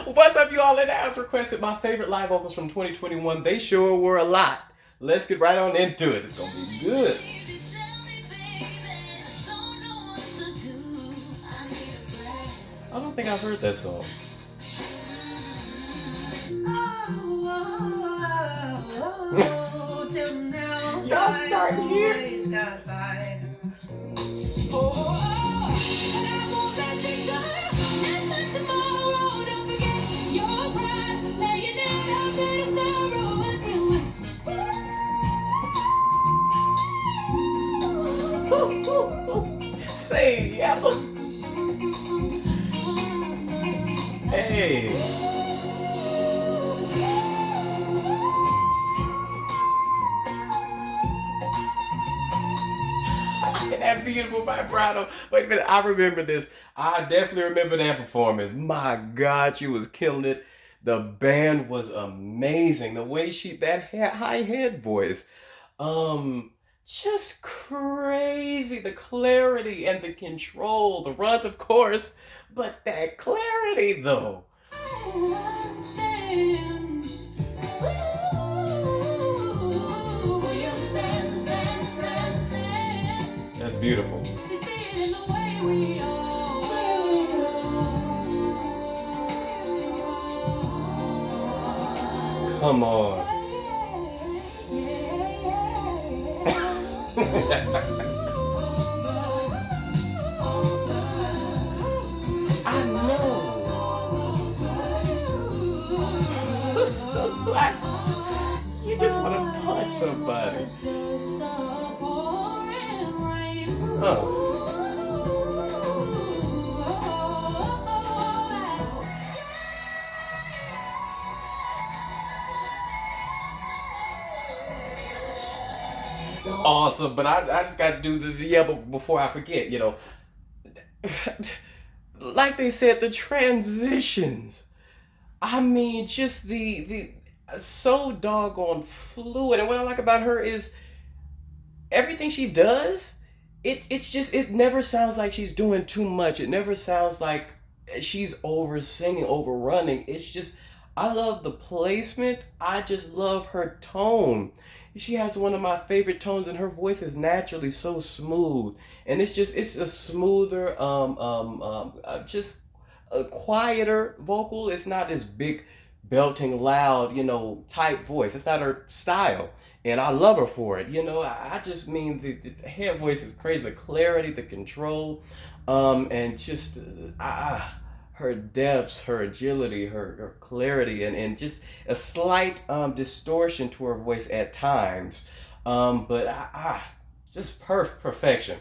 What's up, you all? And as requested, my favorite live vocals from 2021. They sure were a lot. Let's get right on into it. It's gonna be good. I don't think I've heard that song. Y'all starting here? Say yeah. Hey. That beautiful vibrato. Wait a minute, I remember this. I definitely remember that performance. My God, she was killing it. The band was amazing. The way that high head voice, um, just crazy. The clarity and the control, the runs, of course, but that clarity though. That's beautiful. Come on. I know. You just want to punch somebody. Oh. Awesome, but I just got to do but before I forget, like they said, the transitions. I mean, just the so doggone fluid. And what I like about her is everything she does. It never sounds like she's doing too much. It never sounds like she's over singing, overrunning. It's just I love the placement. I just love her tone. She has one of my favorite tones, and her voice is naturally so smooth. And it's a smoother, just a quieter vocal. It's not this big, belting, loud, type voice. It's not her style, and I love her for it. I just mean the head voice is crazy. The clarity, the control, and just her depths, her agility, her clarity, and just a slight distortion to her voice at times. But just perfection.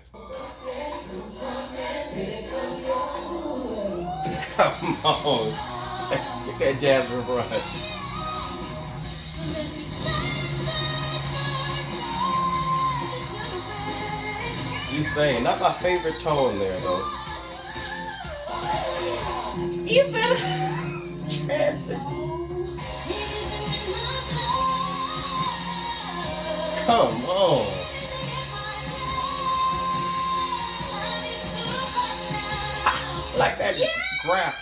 Come on. Get that Jasmine run. You saying, not my favorite tone there though. You better transit. Come on. Like that graph.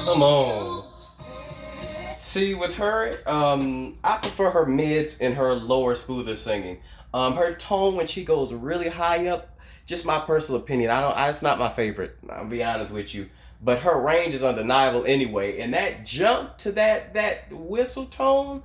Come on. See, with her, I prefer her mids and her lower, smoother singing. Her tone when she goes really high up, just my personal opinion. It's not my favorite. I'll be honest with you. But her range is undeniable anyway. And that jump to that whistle tone,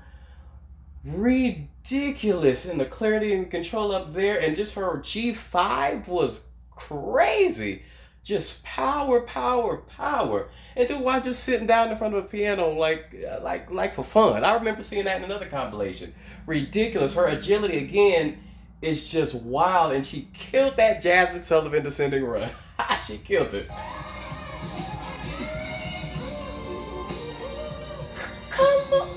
ridiculous. And the clarity and control up there, and just her G5 was crazy. Just power, power, power. And dude, why just sitting down in front of a piano like for fun? I remember seeing that in another compilation. Ridiculous. Her agility again is just wild, and she killed that Jazmine Sullivan descending run. She killed it. Come on.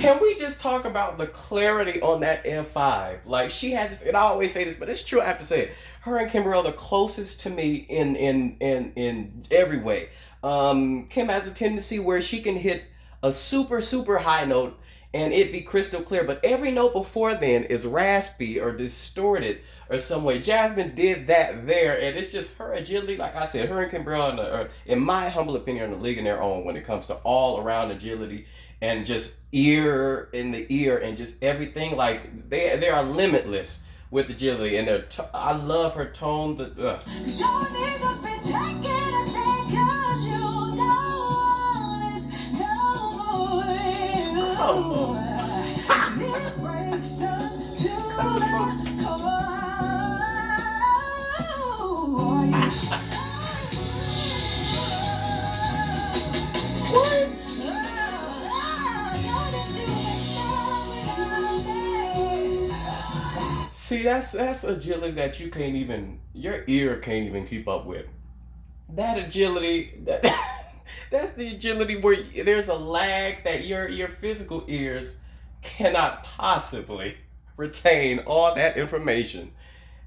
Can we just talk about the clarity on that F5? Like she has this, and I always say this, but it's true. I have to say it. Her and Kimberly are the closest to me in every way. Kim has a tendency where she can hit a super high note and it be crystal clear, but every note before then is raspy or distorted or some way. Jasmine did that there, and it's just her agility. Like I said, her and Kimberly are, in my humble opinion, are the league in their own when it comes to all around agility and just ear in the ear and just everything. Like they are limitless with agility and I love her tone. Your niggas been taking us there 'cause you don't want us no more. Come on. It breaks us to the core. What? See, that's agility that you can't even your ear can't even keep up with. That agility that's the agility where there's a lag that your physical ears cannot possibly retain all that information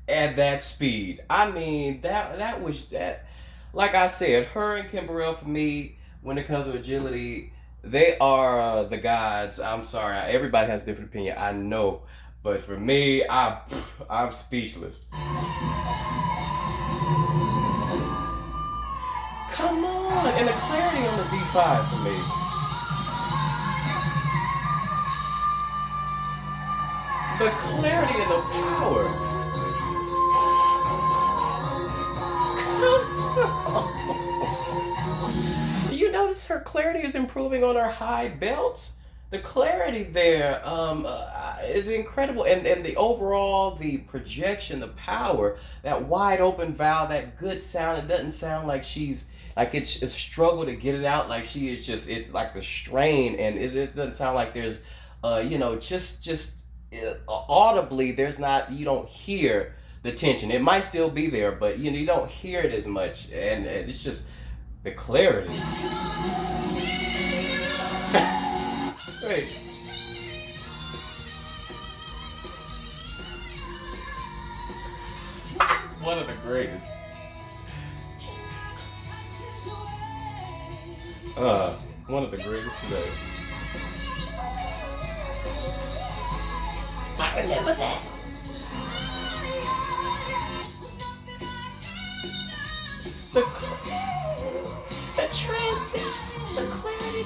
at that speed. I mean, that was that. Like I said, her and Kimberell for me, when it comes to agility, they are the gods. I'm sorry, everybody has a different opinion. I know, but for me, I'm speechless. Come on, and the clarity on the B5 for me. The clarity and the power. You notice her clarity is improving on her high belts. The clarity there is incredible, and the overall the projection, the power, that wide open valve, that good sound. It doesn't sound like she's like it's a struggle to get it out. Like she is just it's like the strain, and it doesn't sound like there's just audibly there's not you don't hear the tension. It might still be there, but you don't hear it as much, and it's just the clarity. Say, one of the greatest. Uh, One of the greatest today. I remember that. The, the transitions, the clarity,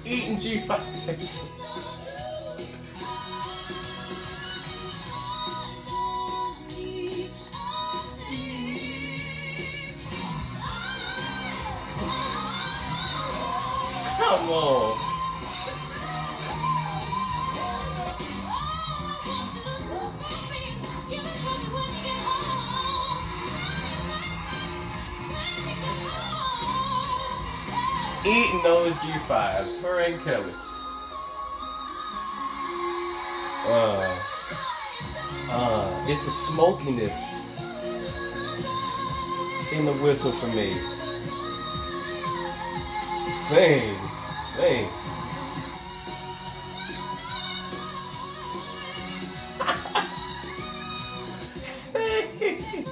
eating G5. Come on. Eating those G5s, her and Kelly. It's the smokiness in the whistle for me. Sing, sing. Sing.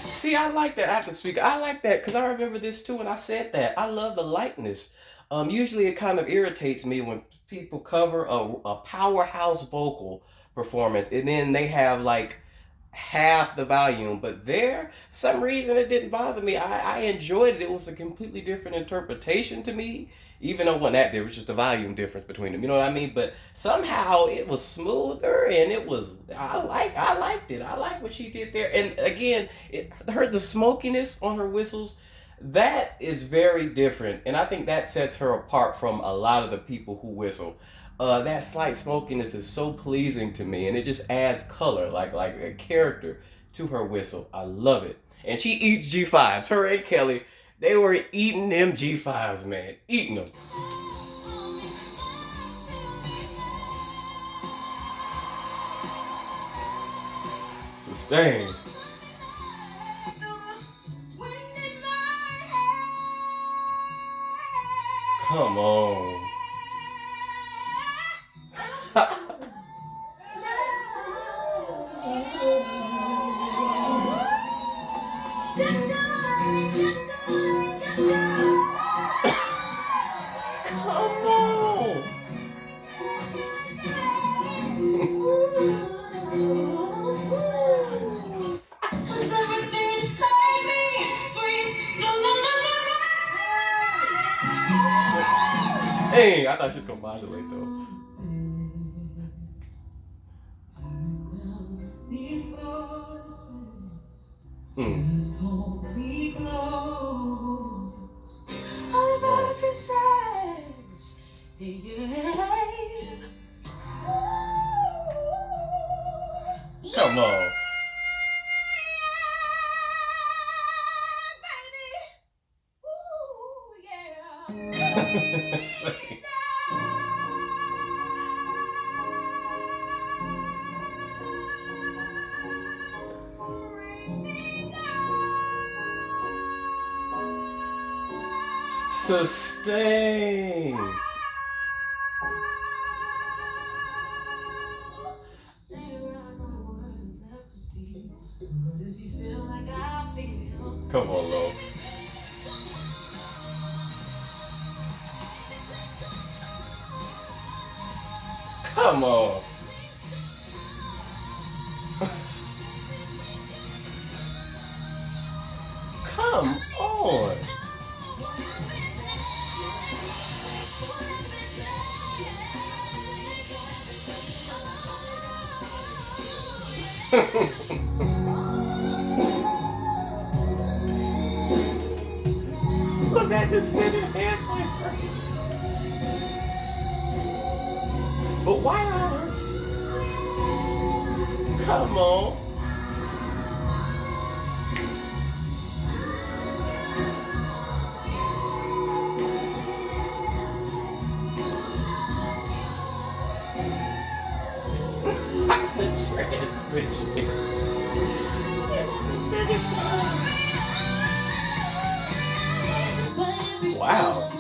See, I like that after speaker. I like that because I remember this too when I said that. I love the lightness. Usually it kind of irritates me when people cover a powerhouse vocal performance and then they have like half the volume. But there, for some reason, it didn't bother me. I enjoyed it. It was a completely different interpretation to me. Even though it wasn't that different, just the volume difference between them. You know what I mean? But somehow it was smoother, and it was I liked it. I like what she did there. And again, the smokiness on her whistles, that is very different, and I think that sets her apart from a lot of the people who whistle. that slight smokiness is so pleasing to me, and it just adds color, like a character to her whistle. I love it. And she eats G5s. Her and Kelly, they were eating them G5s, man, eating them. Sustain. Come on. Come on. Hey, I thought she was gonna modulate though. Mm. Come on. Sustain. Come on, Lo. Come on. Come on. Look at the descending hand voice. But why not? Come on. The transition. Wow.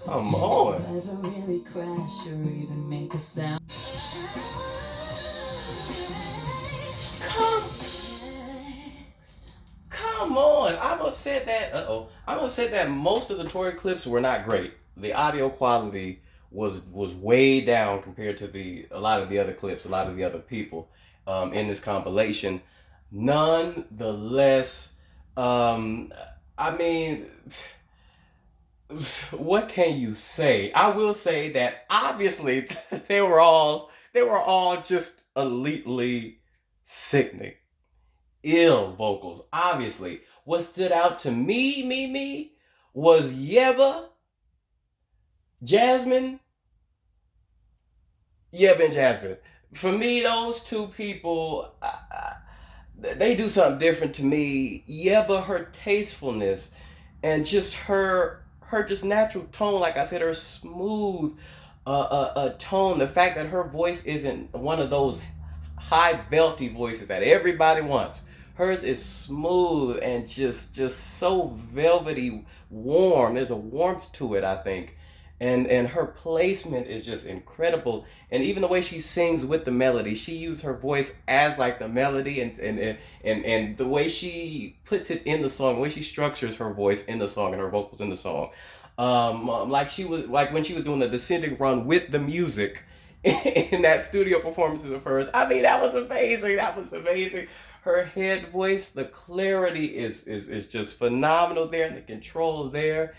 Come on. Never really crash or even make a sound. Come on. I'm upset that most of the Tory clips were not great. The audio quality was way down compared to a lot of the other clips, a lot of the other people in this compilation. Nonetheless, I mean, what can you say? I will say that obviously they were all just elitely sickening, ill vocals. Obviously, what stood out to me, was Yeba, Jasmine, Yeba and Jasmine. For me, those two people, they do something different to me. Yeba, her tastefulness, and just her just natural tone. Like I said, her smooth tone. The fact that her voice isn't one of those high belty voices that everybody wants. Hers is smooth and just so velvety warm. There's a warmth to it, I think. And her placement is just incredible. And even the way she sings with the melody, she used her voice as like the melody, and the way she puts it in the song, the way she structures her voice in the song and her vocals in the song. Like when she was doing the descending run with the music in that studio performances of hers. I mean, that was amazing. That was amazing. Her head voice, the clarity is just phenomenal there, and the control there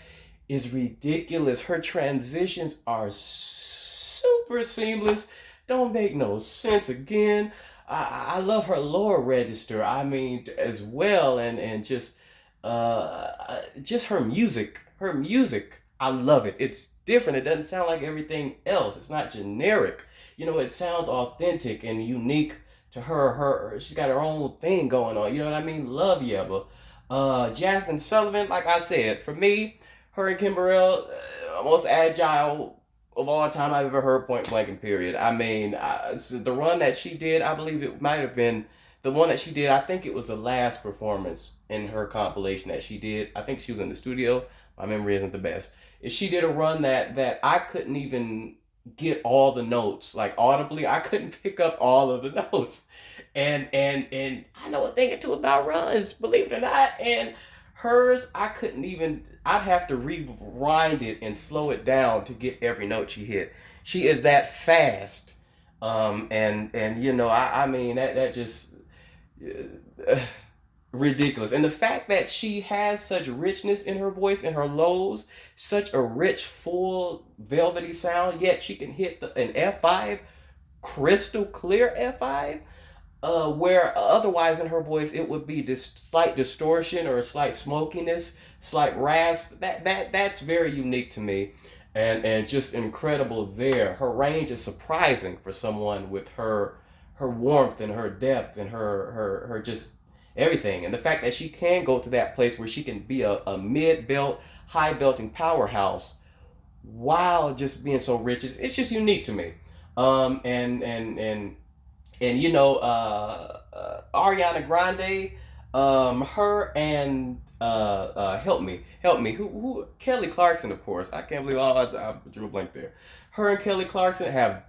is ridiculous. Her transitions are super seamless. Don't make no sense again. I love her lower register. I mean, as well, and just her music. Her music. I love it. It's different. It doesn't sound like everything else. It's not generic. It sounds authentic and unique to her. She's got her own thing going on. You know what I mean? Love Yebba. Jasmine Sullivan, like I said, for me, her and Kim Burrell, most agile of all time I've ever heard, point blank and period. I mean, so the run that she did, I believe it might have been the one that she did. I think it was the last performance in her compilation that she did. I think she was in the studio. My memory isn't the best. She did a run that I couldn't even get all the notes like audibly. I couldn't pick up all of the notes, and I know a thing or two about runs, believe it or not. And hers, I couldn't even. I'd have to rewind it and slow it down to get every note she hit. She is that fast, and I mean that just. Uh, Ridiculous. And the fact that she has such richness in her voice and her lows, such a rich, full, velvety sound, yet she can hit an F5, crystal clear F5, where otherwise in her voice it would be this slight distortion or a slight smokiness, slight rasp. That's very unique to me, and just incredible there. Her range is surprising for someone with her warmth and her depth and her just everything. And the fact that she can go to that place where she can be a mid belt, high belting powerhouse while just being so rich, it's just unique to me. Ariana Grande, her and help me, who Kelly Clarkson, of course. I can't believe I drew a blank there. Her and Kelly Clarkson have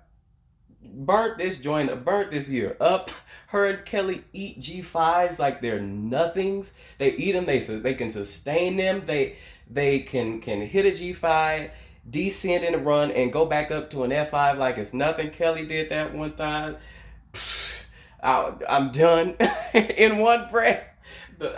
burnt this year up. Her and Kelly eat G5s like they're nothings. They eat them. They can sustain them. They can hit a G5, descend in a run, and go back up to an F5 like it's nothing. Kelly did that one time. I'm done in one breath.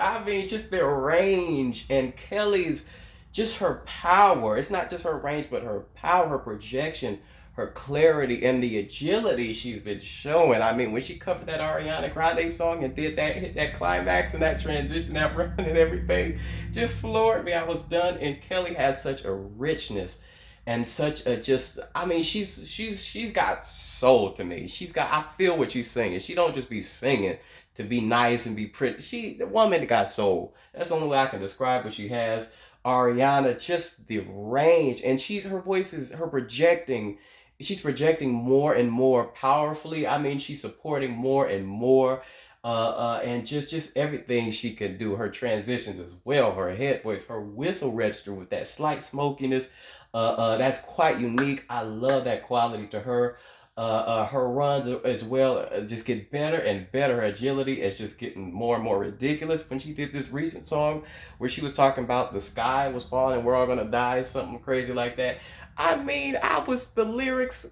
I mean, just their range and Kelly's, just her power. It's not just her range, but her power, her projection, her clarity, and the agility she's been showing. I mean, when she covered that Ariana Grande song and did that, hit that climax and that transition, that run and everything, just floored me. I was done. And Kelly has such a richness and such a just. I mean, she's got soul to me. I feel what she's singing. She don't just be singing to be nice and be pretty. The woman that got soul. That's the only way I can describe what she has. Ariana, just the range, and her voice is her projecting. She's projecting more and more powerfully. I mean, she's supporting more and more, and just everything she can do. Her transitions as well, her head voice, her whistle register with that slight smokiness. That's quite unique. I love that quality to her. Her runs as well just get better and better. Her agility is just getting more and more ridiculous. When she did this recent song where she was talking about the sky was falling and we're all gonna die, something crazy like that. I mean, the lyrics,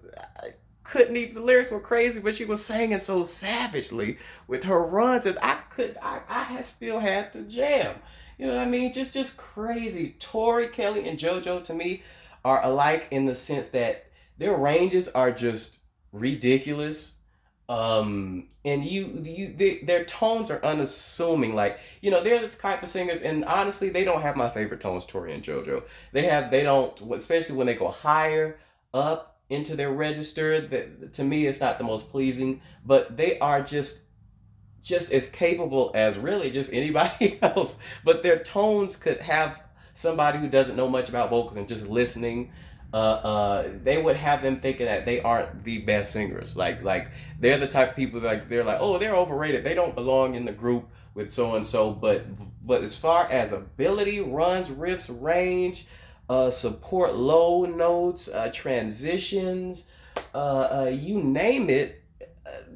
the lyrics were crazy, but she was singing so savagely with her runs, and I still had to jam. You know what I mean? Just crazy. Tori Kelly and JoJo to me are alike in the sense that their ranges are just ridiculous. And their tones are unassuming. Like, they're the type of singers, and honestly, they don't have my favorite tones, Tori and JoJo. They don't, especially when they go higher up into their register. That to me, it's not the most pleasing. But they are just as capable as really just anybody else. But their tones could have somebody who doesn't know much about vocals and just listening, they would have them thinking that they aren't the best singers. Like they're the type of people that they're like, oh, they're overrated. They don't belong in the group with so and so. But as far as ability, runs, riffs, range, support low notes, transitions, you name it,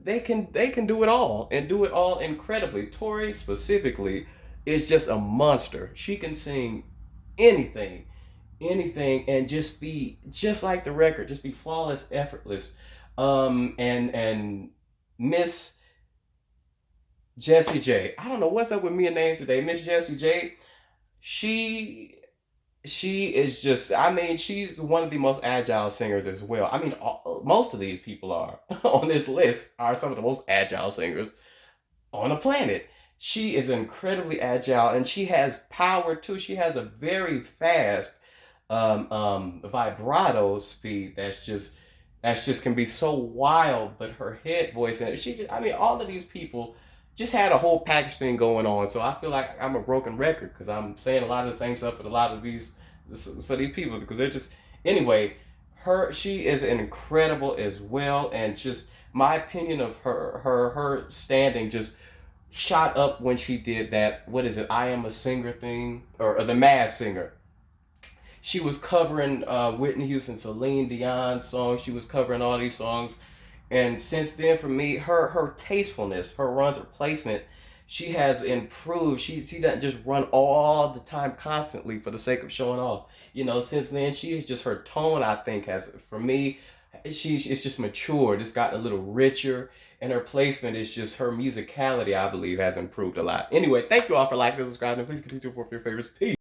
they can do it all and do it all incredibly. Tori specifically is just a monster. She can sing anything, and just be just like the record, just be flawless, effortless. And Miss Jessie J, I don't know what's up with me and names today. Miss Jessie J, she is just, I mean, she's one of the most agile singers as well. I mean, most of these people are on this list are some of the most agile singers on the planet. She is incredibly agile, and she has power too. She has a very fast vibrato speed that's just can be so wild. But her head voice and she just, I mean, all of these people just had a whole package thing going on. So I feel like I'm a broken record because I'm saying a lot of the same stuff for a lot of these for these people because they're just anyway. She is incredible as well, and just my opinion of her standing just shot up when she did that. What is it? I Am a Singer thing or the Masked Singer. She was covering Whitney Houston, Celine Dion songs. She was covering all these songs, and since then, for me, her tastefulness, her runs, her placement, she has improved. She doesn't just run all the time constantly for the sake of showing off. You know, since then, she is just her tone. I think has for me, it's just matured. It's gotten a little richer, and her placement is just her musicality. I believe has improved a lot. Anyway, thank you all for liking and subscribing. Please continue to report your favorites. Peace.